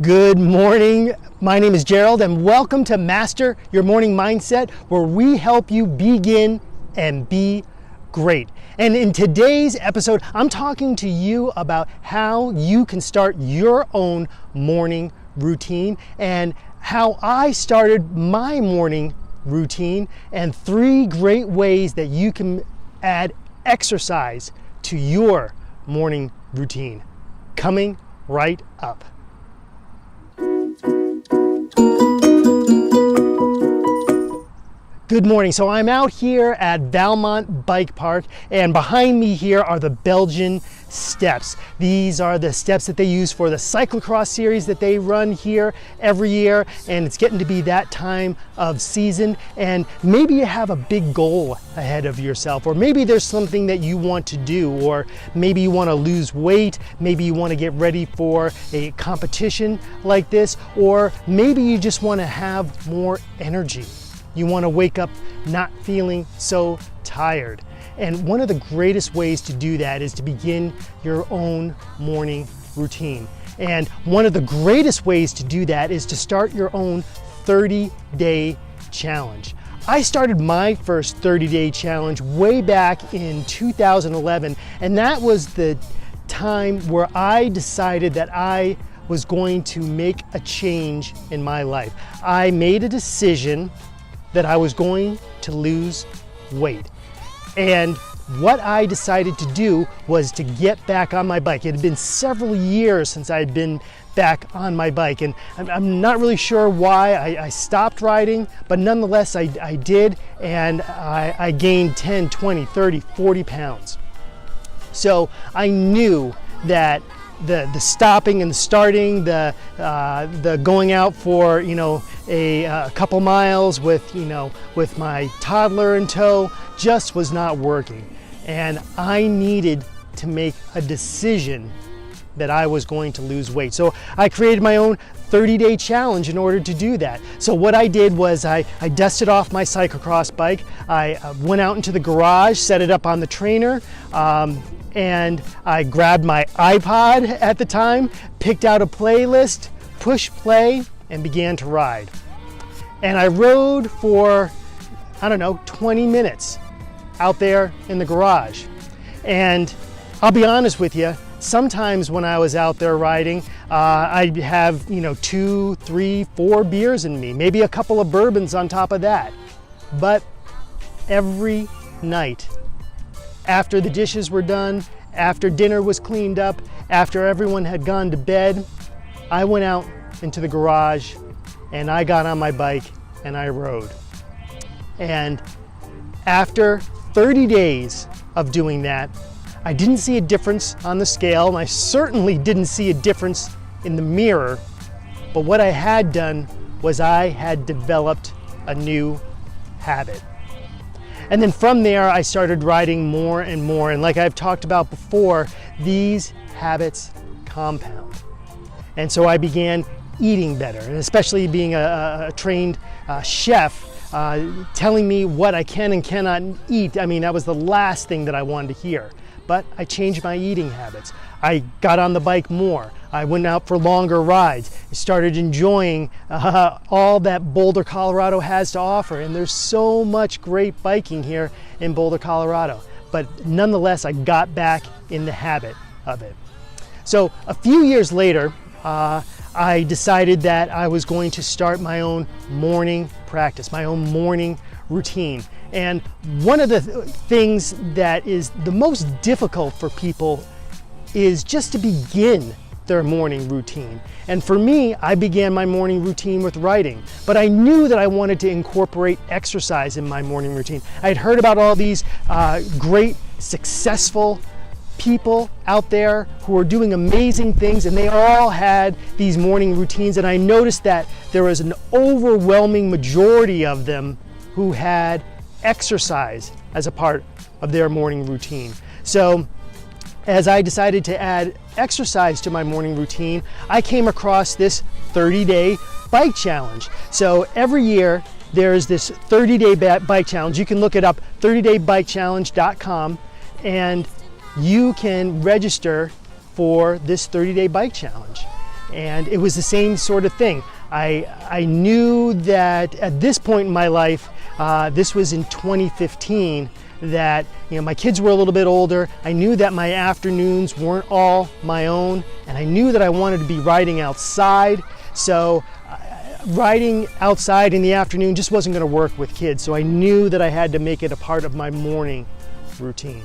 Good morning. My name is Gerald and welcome to Master Your Morning Mindset, where we help you begin and be great. And in today's episode, I'm talking to you about how you can start your own morning routine and how I started my morning routine and 3 great ways that you can add exercise to your morning routine. Coming right up. Good morning. So I'm out here at Valmont Bike Park, and behind me here are the Belgian steps. These are the steps that they use for the cyclocross series that they run here every year, and it's getting to be that time of season, and maybe you have a big goal ahead of yourself, or maybe there's something that you want to do, or maybe you want to lose weight, maybe you want to get ready for a competition like this, or maybe you just want to have more energy. You want to wake up not feeling so tired. And one of the greatest ways to do that is to begin your own morning routine. And one of the greatest ways to do that is to start your own 30-day challenge. I started my first 30-day challenge way back in 2011, and that was the time where I decided that I was going to make a change in my life. I made a decision that I was going to lose weight. And what I decided to do was to get back on my bike. It had been several years since I'd been back on my bike, and I'm not really sure why I stopped riding, but nonetheless I did, and I gained 10, 20, 30, 40 pounds. So I knew that the stopping and the starting, the going out for a couple miles with with my toddler in tow just was not working, and I needed to make a decision that I was going to lose weight. So I created my own 30-day challenge in order to do that. So what I did was I dusted off my cyclocross bike. I went out into the garage, set it up on the trainer, and I grabbed my iPod at the time, picked out a playlist, pushed play, and began to ride. And I rode for, 20 minutes out there in the garage. And I'll be honest with you, sometimes when I was out there riding, I'd have, 2, 3, 4 beers in me, maybe a couple of bourbons on top of that. But every night, after the dishes were done, after dinner was cleaned up, after everyone had gone to bed, I went out into the garage and I got on my bike and I rode. And after 30 days of doing that, I didn't see a difference on the scale, and I certainly didn't see a difference in the mirror, but what I had done was I had developed a new habit. And then from there, I started riding more and more. And like I've talked about before, these habits compound. And so I began eating better, and especially being a trained chef, telling me what I can and cannot eat. I mean, that was the last thing that I wanted to hear. But I changed my eating habits. I got on the bike more. I went out for longer rides. I started enjoying all that Boulder, Colorado has to offer. And there's so much great biking here in Boulder, Colorado. But nonetheless, I got back in the habit of it. So a few years later, I decided that I was going to start my own morning practice, my own morning routine. And one of the things that is the most difficult for people is just to begin their morning routine. And for me, I began my morning routine with writing, but I knew that I wanted to incorporate exercise in my morning routine. I had heard about all these great, successful people out there who were doing amazing things, and they all had these morning routines, and I noticed that there was an overwhelming majority of them who had exercise as a part of their morning routine. So as I decided to add exercise to my morning routine, I came across this 30-day bike challenge. So every year there's this 30-day bike challenge. You can look it up, 30daybikechallenge.com, and you can register for this 30-day bike challenge. And it was the same sort of thing. I knew that at this point in my life, this was in 2015, that my kids were a little bit older. I knew that my afternoons weren't all my own, and I knew that I wanted to be riding outside. So riding outside in the afternoon just wasn't going to work with kids. So I knew that I had to make it a part of my morning routine.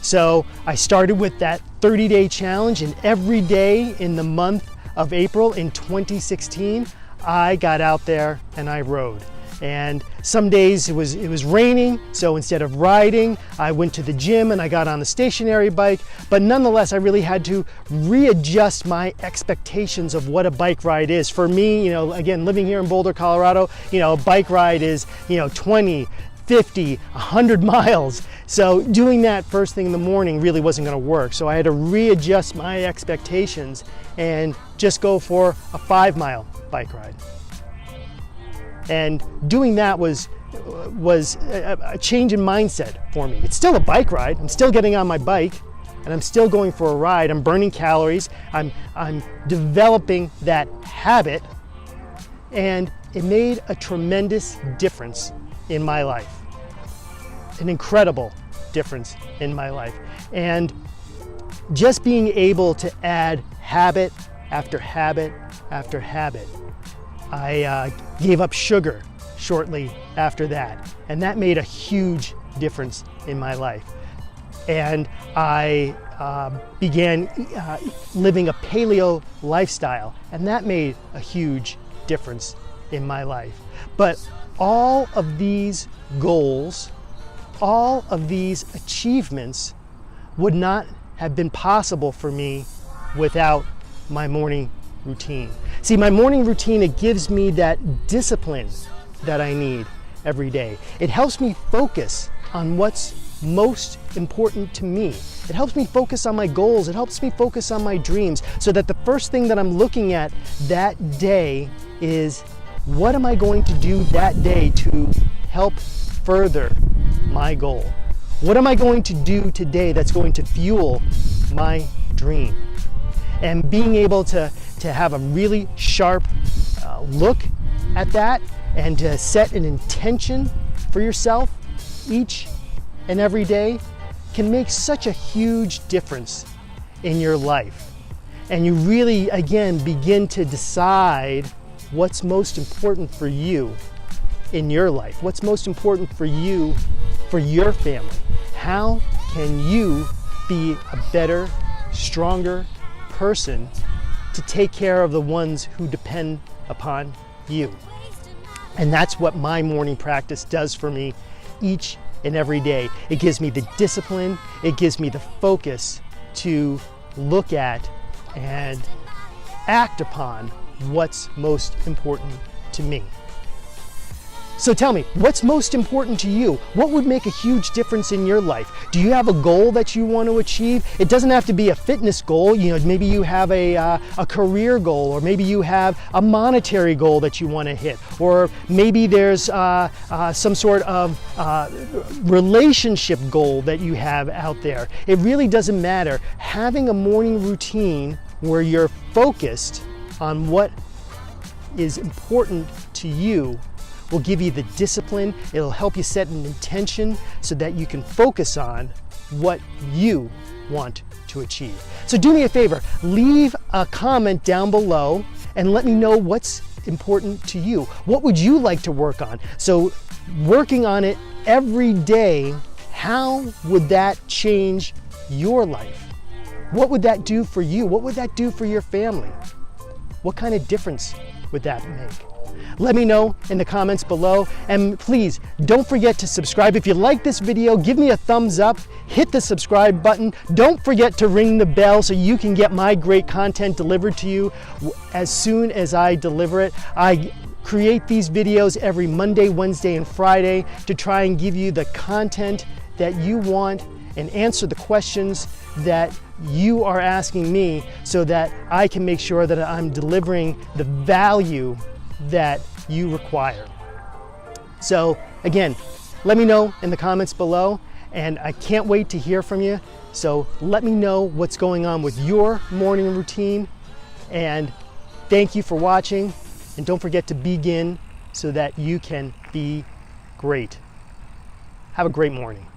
So I started with that 30-day challenge, and every day in the month of April in 2016, I got out there and I rode. And some days it was raining, so instead of riding, I went to the gym and I got on the stationary bike. But nonetheless, I really had to readjust my expectations of what a bike ride is. For me, again, living here in Boulder, Colorado, a bike ride is, 20, 50, 100 miles. So doing that first thing in the morning really wasn't going to work. So I had to readjust my expectations and just go for a 5-mile bike ride. And doing that was a change in mindset for me. It's still a bike ride. I'm still getting on my bike and I'm still going for a ride. I'm burning calories. I'm developing that habit, and it made a tremendous difference in my life. An incredible difference in my life. And just being able to add habit after habit after habit. I gave up sugar shortly after that, and that made a huge difference in my life. And I began living a paleo lifestyle, and that made a huge difference in my life. But all of these goals, all of these achievements would not have been possible for me without my morning routine. See, my morning routine, it gives me that discipline that I need every day. It helps me focus on what's most important to me. It helps me focus on my goals. It helps me focus on my dreams, so that the first thing that I'm looking at that day is, what am I going to do that day to help further my goal? What am I going to do today that's going to fuel my dream? And being able to have a really sharp look at that, and to set an intention for yourself each and every day, can make such a huge difference in your life. And you really, again, begin to decide what's most important for you in your life, what's most important for you, for your family. How can you be a better, stronger person to take care of the ones who depend upon you? And that's what my morning practice does for me each and every day. It gives me the discipline, it gives me the focus to look at and act upon what's most important to me. So tell me, what's most important to you? What would make a huge difference in your life? Do you have a goal that you want to achieve? It doesn't have to be a fitness goal. Maybe you have a career goal, or maybe you have a monetary goal that you want to hit, or maybe there's some sort of relationship goal that you have out there. It really doesn't matter. Having a morning routine where you're focused on what is important to you will give you the discipline. It'll help you set an intention so that you can focus on what you want to achieve. So do me a favor, leave a comment down below and let me know what's important to you. What would you like to work on? So working on it every day, how would that change your life? What would that do for you? What would that do for your family? What kind of difference would that make? Let me know in the comments below, and please don't forget to subscribe. If you like this video, give me a thumbs up, hit the subscribe button. Don't forget to ring the bell so you can get my great content delivered to you as soon as I deliver it. I create these videos every Monday, Wednesday, and Friday to try and give you the content that you want and answer the questions that you are asking me, so that I can make sure that I'm delivering the value that you require. So again, let me know in the comments below, and I can't wait to hear from you. So let me know what's going on with your morning routine, and Thank you for watching, and don't forget to begin so that you can be great. Have a great morning.